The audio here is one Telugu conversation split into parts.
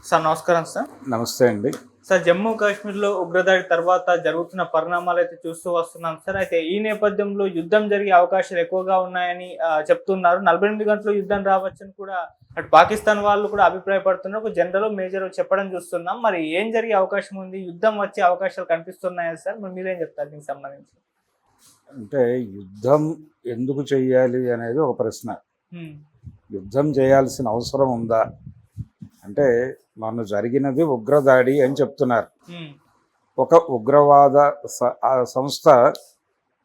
సార్ నమస్కారం సార్. నమస్తే అండి. సార్ జమ్మూ కాశ్మీర్‌లో ఉగ్రదాడి తర్వాత జరుగుతున్న పరిణామాలైతే చూస్తూ వస్తున్నాం సార్. అయితే ఈ నేపథ్యంలో యుద్ధం జరిగే అవకాశాలు ఎక్కువగా ఉన్నాయని చెప్తున్నారు. 48 గంటలు యుద్ధం రావచ్చని కూడా అటు పాకిస్తాన్ వాళ్ళు కూడా అభిప్రాయపడుతున్నారు. ఒక జనరల్, మేజర్ చెప్పడం చూస్తున్నాం. మరి ఏం జరిగే అవకాశం ఉంది? యుద్ధం వచ్చే అవకాశాలు కనిపిస్తున్నాయా సార్? మరి మీరేం చెప్తారు దీనికి సంబంధించి? అంటే యుద్ధం ఎందుకు చేయాలి అనేది ఒక ప్రశ్న. హ్మ్. యుద్ధం చేయాల్సిన అవసరం ఉందా? అంటే మొన్న జరిగినది ఉగ్రదాడి అని చెప్తున్నారు. హ్మ్. ఒక ఉగ్రవాద సంస్థ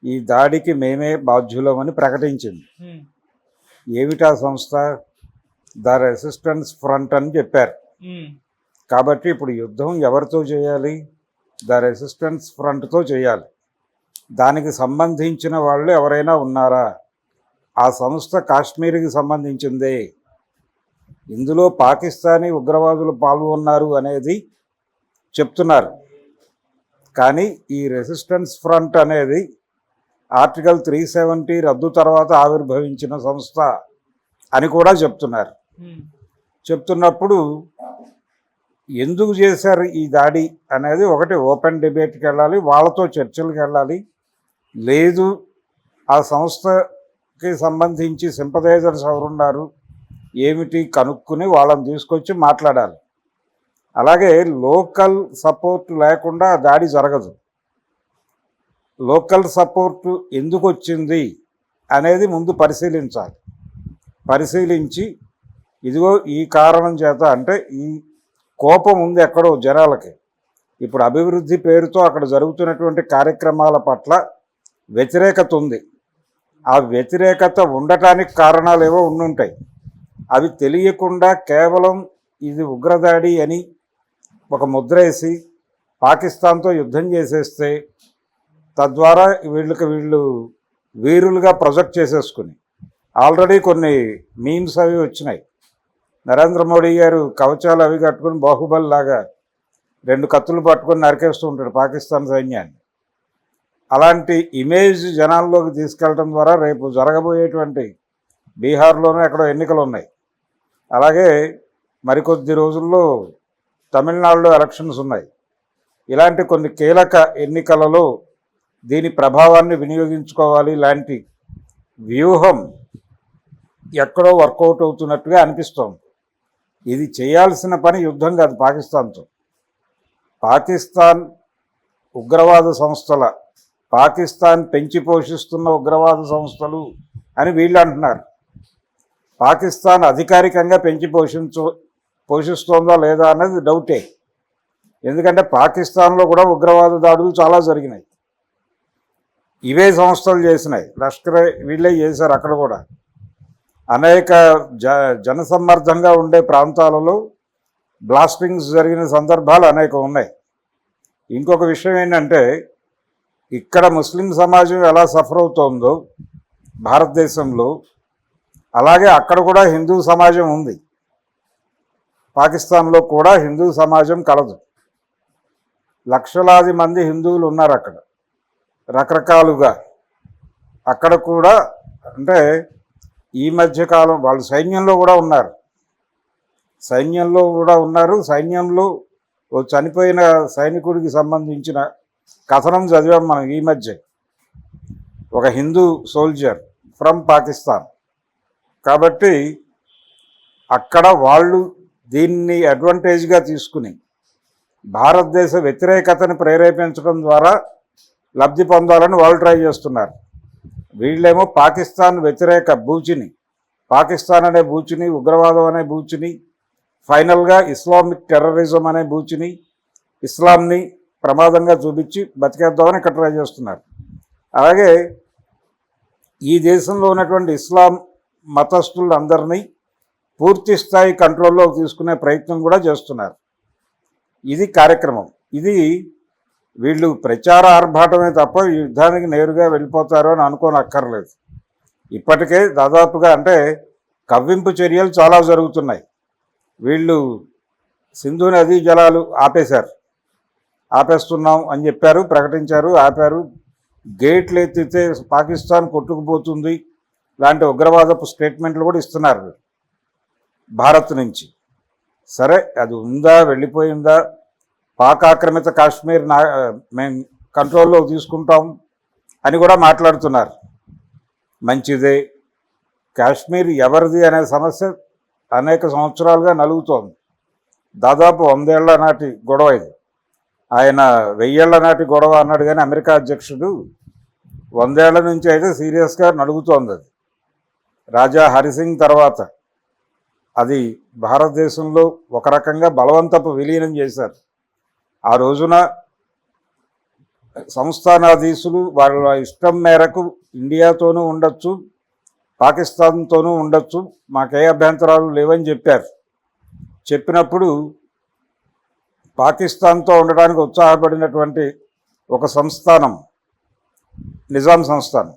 ఈ దాడికి మేమే బాధ్యులమని ప్రకటించింది. హ్మ్. ఏమిటా సంస్థ? ద రెసిస్టెన్స్ ఫ్రంట్ అని చెప్పారు. హ్మ్. కాబట్టి ఇప్పుడు యుద్ధం ఎవరితో చేయాలి? ద రెసిస్టెన్స్ ఫ్రంట్తో చేయాలి. దానికి సంబంధించిన వాళ్ళు ఎవరైనా ఉన్నారా? ఆ సంస్థ కాశ్మీర్కి సంబంధించిందే. ఇందులో పాకిస్తానీ ఉగ్రవాదులు పాల్గొన్నారు అనేది చెప్తున్నారు. కానీ ఈ రెసిస్టెన్స్ ఫ్రంట్ అనేది ఆర్టికల్ 370 రద్దు తర్వాత ఆవిర్భవించిన సంస్థ అని కూడా చెప్తున్నారు. చెప్తున్నప్పుడు ఎందుకు చేశారు ఈ దాడి అనేది ఒకటి ఓపెన్ డిబేట్కి వెళ్ళాలి, వాళ్ళతో చర్చలకు వెళ్ళాలి. లేదు ఆ సంస్థకి సంబంధించి సింపథైజర్స్ ఎవరున్నారు ఏమిటి కనుక్కుని వాళ్ళని తీసుకొచ్చి మాట్లాడాలి. అలాగే లోకల్ సపోర్ట్ లేకుండా దాడి జరగదు. లోకల్ సపోర్టు ఎందుకు వచ్చింది అనేది ముందు పరిశీలించాలి. పరిశీలించి ఇదిగో ఈ కారణం చేత, అంటే ఈ కోపం ఉంది ఎక్కడో జనాలకి. ఇప్పుడు అభివృద్ధి పేరుతో అక్కడ జరుగుతున్నటువంటి కార్యక్రమాల పట్ల వ్యతిరేకత ఉంది. ఆ వ్యతిరేకత ఉండటానికి కారణాలు ఏవో ఉండుంటాయి. అవి తెలియకుండా కేవలం ఇది ఉగ్రదాడి అని ఒక ముద్ర వేసి పాకిస్తాన్తో యుద్ధం చేసేస్తే తద్వారా వీళ్ళు వీరులుగా ప్రొజెక్ట్ చేసేసుకుని ఆల్రెడీ కొన్ని మీమ్స్ అవి వచ్చినాయి. నరేంద్ర మోడీ గారు కవచాలు అవి కట్టుకుని బాహుబలి లాగా 2 కత్తులు పట్టుకొని నరికేస్తూ ఉంటాడు పాకిస్తాన్ సైన్యాన్ని. అలాంటి ఇమేజ్ జనాల్లోకి తీసుకెళ్ళడం ద్వారా రేపు జరగబోయేటువంటి బీహార్లోనూ ఎక్కడో ఎన్నికలు ఉన్నాయి. అలాగే మరికొద్ది రోజుల్లో తమిళనాడులో ఎలక్షన్స్ ఉన్నాయి. ఇలాంటి కొన్ని కీలక ఎన్నికలలో దీని ప్రభావాన్ని వినియోగించుకోవాలి లాంటి వ్యూహం ఎక్కడో వర్కౌట్ అవుతున్నట్టుగా అనిపిస్తోంది. ఇది చేయాల్సిన పని యుద్ధం కాదు పాకిస్తాన్తో. పాకిస్తాన్ ఉగ్రవాద సంస్థల, పాకిస్తాన్ పెంచి పోషిస్తున్న ఉగ్రవాద సంస్థలు అని వీళ్ళు అంటున్నారు. పాకిస్తాన్ అధికారికంగా పెంచి పోషిస్తోందా లేదా అన్నది డౌటే. ఎందుకంటే పాకిస్తాన్లో కూడా ఉగ్రవాద దాడులు చాలా జరిగినాయి. ఇవే సంస్థలు చేసినాయి. లష్కర్ వీళ్ళే చేశారు. అక్కడ కూడా అనేక జనసమ్మర్దంగా ఉండే ప్రాంతాలలో బ్లాస్టింగ్స్ జరిగిన సందర్భాలు అనేకం ఉన్నాయి. ఇంకొక విషయం ఏంటంటే, ఇక్కడ ముస్లిం సమాజం ఎలా సఫర్ అవుతోందో భారతదేశంలో, అలాగే అక్కడ కూడా హిందూ సమాజం ఉంది. పాకిస్తాన్లో కూడా హిందూ సమాజం కలదు. లక్షలాది మంది హిందువులు ఉన్నారు అక్కడ రకరకాలుగా. అక్కడ కూడా అంటే ఈ మధ్యకాలం వాళ్ళు సైన్యంలో కూడా ఉన్నారు. సైన్యంలో ఓ చనిపోయిన సైనికుడికి సంబంధించిన కథనం చదివాం మనం ఈ మధ్య. ఒక హిందూ సోల్జర్ ఫ్రమ్ పాకిస్తాన్. కాబట్టి అక్కడ వాళ్ళు దీన్ని అడ్వాంటేజ్గా తీసుకుని భారతదేశ వ్యతిరేకతను ప్రేరేపించడం ద్వారా లబ్ధి పొందాలని వాళ్ళు ట్రై చేస్తున్నారు. వీళ్ళేమో పాకిస్తాన్ వ్యతిరేక బూచిని, పాకిస్తాన్ అనే బూచిని, ఉగ్రవాదం అనే బూచిని, ఫైనల్గా ఇస్లామిక్ టెర్రరిజం అనే బూచిని, ఇస్లాంని ప్రమాదంగా చూపించి బతికేద్దామని ఇక్కడ ట్రై చేస్తున్నారు. అలాగే ఈ దేశంలో ఉన్నటువంటి ఇస్లాం మతస్థులందరినీ పూర్తి స్థాయి కంట్రోల్లోకి తీసుకునే ప్రయత్నం కూడా చేస్తున్నారు. ఇది కార్యక్రమం. ఇది వీళ్ళు ప్రచార ఆర్భాటమే తప్ప యుద్ధానికి నేరుగా వెళ్ళిపోతారు అని అనుకోనక్కర్లేదు. ఇప్పటికే దాదాపుగా అంటే కవ్వింపు చర్యలు చాలా జరుగుతున్నాయి. వీళ్ళు సింధు నదీ జలాలు ఆపేస్తున్నాం అని చెప్పారు, ప్రకటించారు, ఆపారు. గేట్లు ఎత్తితే పాకిస్తాన్ కొట్టుకుపోతుంది లాంటి ఉగ్రవాదపు స్టేట్మెంట్లు కూడా ఇస్తున్నారు భారత్ నుంచి. సరే అది ఉందా, వెళ్ళిపోయిందా, పాక్ ఆక్రమిత కాశ్మీర్ మేము కంట్రోల్లో తీసుకుంటాం అని కూడా మాట్లాడుతున్నారు. మంచిదే. కాశ్మీర్ ఎవరిది అనే సమస్య అనేక సంవత్సరాలుగా నలుగుతోంది. దాదాపు 100 ఏళ్ల నాటి గొడవ ఇది. ఆయన 1000 ఏళ్ల నాటి గొడవ అన్నాడు, కానీ అమెరికా అధ్యక్షుడు 100 ఏళ్ల నుంచి అయితే సీరియస్గా నలుగుతోంది. అది రాజా హరిసింగ్ తర్వాత అది భారతదేశంలో ఒక రకంగా బలవంతపు విలీనం చేశారు. ఆ రోజున సంస్థానాధీశులు వాళ్ళ ఇష్టం మేరకు ఇండియాతోనూ ఉండొచ్చు, పాకిస్తాన్తోనూ ఉండొచ్చు, మాకే అభ్యంతరాలు లేవని చెప్పారు. చెప్పినప్పుడు పాకిస్తాన్తో ఉండడానికి ఉత్సాహపడినటువంటి ఒక సంస్థానం నిజాం సంస్థానం.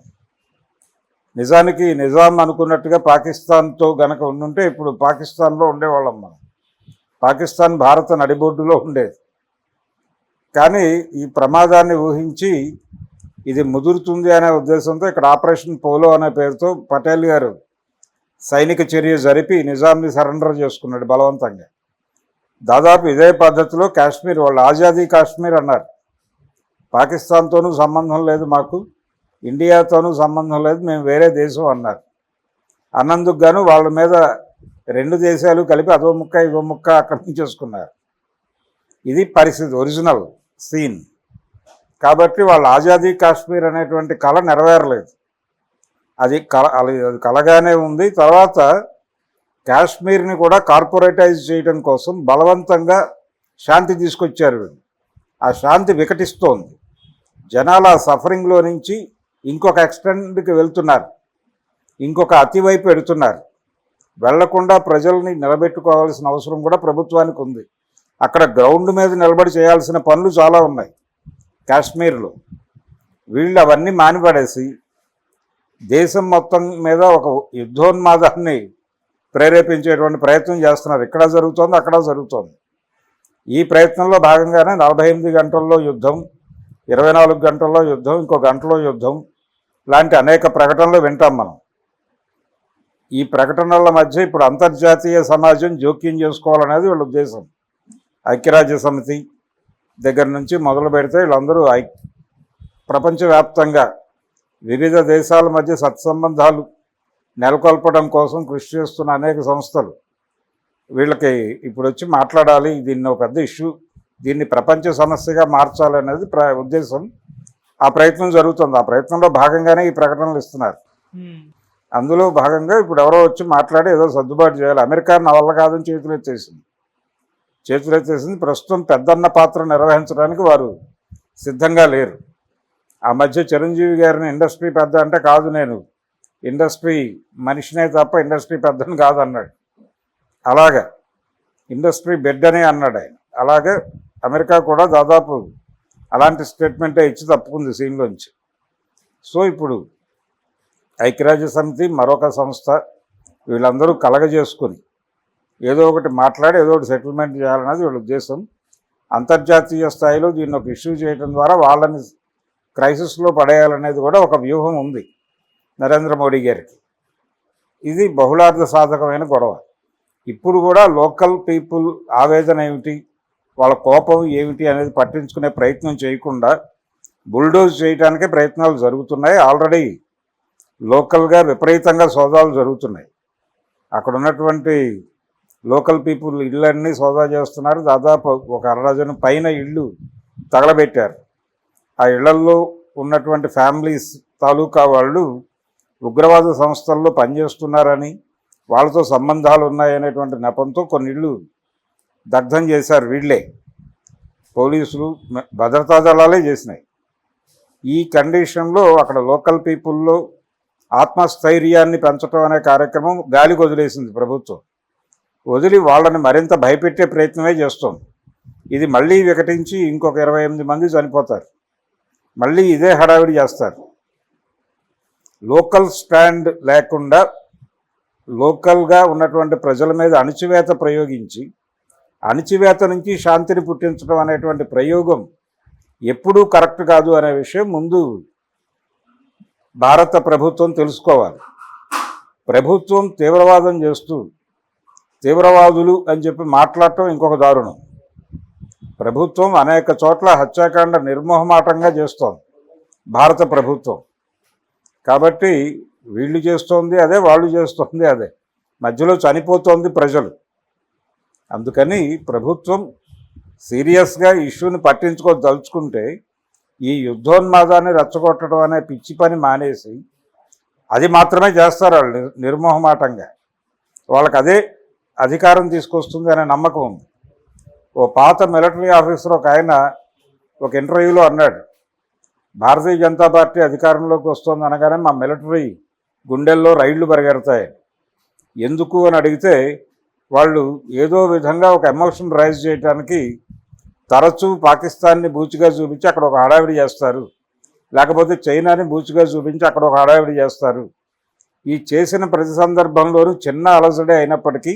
నిజానికి నిజాం అనుకున్నట్టుగా పాకిస్తాన్తో గనక ఉండుంటే ఇప్పుడు పాకిస్తాన్లో ఉండేవాళ్ళం మనం. పాకిస్తాన్ భారత నడిబొడ్డులో ఉండేది. కానీ ఈ ప్రమాదాన్ని ఊహించి ఇది ముదురుతుంది అనే ఉద్దేశంతో ఇక్కడ ఆపరేషన్ పోలో అనే పేరుతో పటేల్ గారు సైనిక చర్య జరిపి నిజాంని సరెండర్ చేసుకున్నాడు బలవంతంగా. దాదాపు ఇదే పద్ధతిలో కాశ్మీర్ వాళ్ళు ఆజాదీ కాశ్మీర్ అన్నారు. పాకిస్తాన్తోనూ సంబంధం లేదు మాకు, ఇండియాతోనూ సంబంధం లేదు, మేము వేరే దేశం అన్నారు. అన్నందుకు గాను వాళ్ళ మీద 2 దేశాలు కలిపి అదో ముక్క ఇదో ముక్క ఆక్రమించేసుకున్నారు. ఇది పరిస్థితి, ఒరిజినల్ సీన్. కాబట్టి వాళ్ళ ఆజాదీ కాశ్మీర్ అనేటువంటి కళ నెరవేరలేదు. అది కలగానే ఉంది. తర్వాత కాశ్మీర్ని కూడా కార్పొరేటైజ్ చేయడం కోసం బలవంతంగా శాంతి తీసుకొచ్చారు వీళ్ళు. ఆ శాంతి వికటిస్తోంది. జనాలు ఆ సఫరింగ్లో నుంచి ఇంకొక ఎక్స్టెండ్కి వెళ్తున్నారు, ఇంకొక అతివైపు పెడుతున్నారు. వెళ్లకుండా ప్రజల్ని నిలబెట్టుకోవాల్సిన అవసరం కూడా ప్రభుత్వానికి ఉంది. అక్కడ గ్రౌండ్ మీద నిలబడి చేయాల్సిన పనులు చాలా ఉన్నాయి కాశ్మీర్లో. వీళ్ళు అవన్నీ మానిపడేసి దేశం మొత్తం మీద ఒక యుద్ధోన్మాదాన్ని ప్రేరేపించేటువంటి ప్రయత్నం చేస్తున్నారు. ఇక్కడ జరుగుతోంది, అక్కడ జరుగుతోంది. ఈ ప్రయత్నంలో భాగంగానే 48 గంటల్లో యుద్ధం, 24 గంటల్లో యుద్ధం, ఇంకో గంటలో యుద్ధం లాంటి అనేక ప్రకటనలు వింటాం మనం. ఈ ప్రకటనల మధ్య ఇప్పుడు అంతర్జాతీయ సమాజం జోక్యం చేసుకోవాలనేది వీళ్ళ ఉద్దేశం. ఐక్యరాజ్య సమితి దగ్గర నుంచి మొదలు పెడితే వీళ్ళందరూ ప్రపంచవ్యాప్తంగా వివిధ దేశాల మధ్య సత్సంబంధాలు నెలకొల్పడం కోసం కృషి చేస్తున్న అనేక సంస్థలు వీళ్ళకి ఇప్పుడు వచ్చి మాట్లాడాలి, దీన్ని ఒక పెద్ద ఇష్యూ, దీన్ని ప్రపంచ సమస్యగా మార్చాలనేది ఉద్దేశం. ఆ ప్రయత్నం జరుగుతుంది. ఆ ప్రయత్నంలో భాగంగానే ఈ ప్రకటనలు ఇస్తున్నారు. అందులో భాగంగా ఇప్పుడు ఎవరో వచ్చి మాట్లాడి ఏదో సర్దుబాటు చేయాలి. అమెరికా నా వల్ల కాదని చేతులెత్తేసింది. ప్రస్తుతం పెద్దన్న పాత్ర నిర్వహించడానికి వారు సిద్ధంగా లేరు. ఆ మధ్య చిరంజీవి గారిని ఇండస్ట్రీ పెద్ద అంటే కాదు, నేను ఇండస్ట్రీ మనిషినే తప్ప ఇండస్ట్రీ పెద్దని కాదు అన్నాడు. అలాగా ఇండస్ట్రీ బెడ్ అనే అన్నాడు ఆయన. అలాగే అమెరికా కూడా దాదాపు అలాంటి స్టేట్మెంటే ఇచ్చి తప్పుకుంది సీన్లోంచి. సో ఇప్పుడు ఐక్యరాజ్య సమితి, మరొక సంస్థ, వీళ్ళందరూ కలగజేసుకుని ఏదో ఒకటి మాట్లాడి ఏదో ఒకటి సెటిల్మెంట్ చేయాలన్నది వీళ్ళ ఉద్దేశం. అంతర్జాతీయ స్థాయిలో దీన్ని ఒక ఇష్యూ చేయడం ద్వారా వాళ్ళని క్రైసిస్లో పడేయాలనేది కూడా ఒక వ్యూహం ఉంది నరేంద్ర మోడీ గారికి. ఇది బహుళార్థ సాధకమైన గొడవ. ఇప్పుడు కూడా లోకల్ పీపుల్ ఆవేదన ఏమిటి, వాళ్ళ కోపం ఏమిటి అనేది పట్టించుకునే ప్రయత్నం చేయకుండా బుల్డోజ్ చేయడానికే ప్రయత్నాలు జరుగుతున్నాయి. ఆల్రెడీ లోకల్గా విపరీతంగా సోదాలు జరుగుతున్నాయి. అక్కడ ఉన్నటువంటి లోకల్ పీపుల్ ఇళ్ళన్నీ సోదా చేస్తున్నారు. దాదాపు ఒక 60 పైన ఇళ్ళు తగలబెట్టారు. ఆ ఇళ్లల్లో ఉన్నటువంటి ఫ్యామిలీస్ తాలూకా వాళ్ళు ఉగ్రవాద సంస్థల్లో పనిచేస్తున్నారని, వాళ్ళతో సంబంధాలు ఉన్నాయనేటువంటి నెపంతో కొన్ని ఇళ్ళు దగ్ధం చేశారు. వీళ్ళే పోలీసులు, భద్రతా దళాలే చేసినాయి. ఈ కండిషన్లో అక్కడ లోకల్ పీపుల్లో ఆత్మస్థైర్యాన్ని పెంచడం అనే కార్యక్రమం గాలికి వదిలేసింది ప్రభుత్వం. వదిలి వాళ్ళని మరింత భయపెట్టే ప్రయత్నమే చేస్తోంది. ఇది మళ్ళీ వికటించి ఇంకొక 28 మంది చనిపోతారు. మళ్ళీ ఇదే హడావిడి చేస్తారు. లోకల్ స్టాండ్ లేకుండా లోకల్గా ఉన్నటువంటి ప్రజల మీద అణచివేత ప్రయోగించి అణచివేత నుంచి శాంతిని పుట్టించడం అనేటువంటి ప్రయోగం ఎప్పుడూ కరెక్ట్ కాదు అనే విషయం ముందు భారత ప్రభుత్వం తెలుసుకోవాలి. ప్రభుత్వం తీవ్రవాదం చేస్తూ తీవ్రవాదులు అని చెప్పి మాట్లాడటం ఇంకొక దారుణం. ప్రభుత్వం అనేక చోట్ల హత్యాకాండ నిర్మోహమాటంగా చేస్తోంది భారత ప్రభుత్వం. కాబట్టి వీళ్ళు చేస్తోంది అదే, వాళ్ళు చేస్తోంది అదే, మధ్యలో చనిపోతోంది ప్రజలు. అందుకని ప్రభుత్వం సీరియస్గా ఇష్యూని పట్టించుకోదలుచుకుంటే ఈ యుద్ధోన్మాదాన్ని రెచ్చగొట్టడం అనే పిచ్చి పని మానేసి అది మాత్రమే చేస్తారు వాళ్ళు నిర్మోహమాటంగా. వాళ్ళకి అదే అధికారం తీసుకొస్తుంది అనే నమ్మకం ఉంది. ఓ పాత మిలిటరీ ఆఫీసర్ ఒక ఆయన ఒక ఇంటర్వ్యూలో అన్నాడు, భారతీయ జనతా పార్టీ అధికారంలోకి వస్తుంది అనగానే మా మిలిటరీ గుండెల్లో రైళ్లు పరిగెడతాయి. ఎందుకు అని అడిగితే వాళ్ళు ఏదో విధంగా ఒక ఎమోషన్ రైజ్ చేయడానికి తరచూ పాకిస్తాన్ని బూచిగా చూపించి అక్కడ ఒక హడావిడి చేస్తారు, లేకపోతే చైనాని బూచిగా చూపించి అక్కడ ఒక హడావిడి చేస్తారు. ఈ చేసిన ప్రతి సందర్భంలోనూ చిన్న అలజడే అయినప్పటికీ